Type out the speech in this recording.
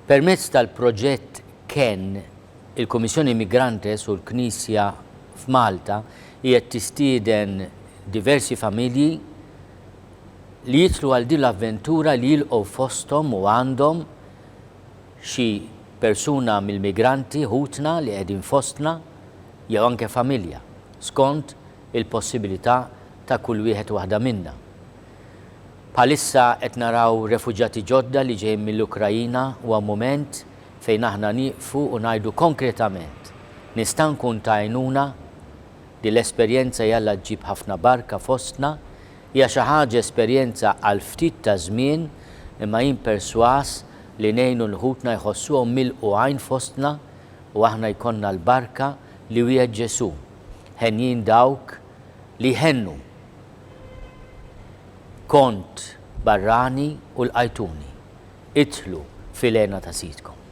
Permezz tal-Proġett Kenn, il-Kummissjoni Immigrantes u l-Knisja f'Malta qiegħed tistieden diversi familji li jitlu għal din l-avventura li jilqgħu fosthom u għandhom xi persuna mill-migranti ħutna li qegħdin fostna jew anke familja skont il-possibilità ta' kull wieħed waħda minnha. Bħalissa qed naraw refuġjati ġodda li ġejjin mill-Ukrajina huwa mument fejn aħna nieqfu u ngħidu konkretament nista' nkun ta' għajnuna li l-esperjenza jalla ġġib ħafna barka fostna hija xi ħaġa esperjenza għal ftit ta' żmien imma jien perswas li ngħinu l-ħutna jħossuhom milqu għajn fostna u aħna jkollna l-barka li wieħed Ġesu ħenjin dawk li ħennu kont barrani u l-qajtuni idħlu fil-għena ta' sidkom.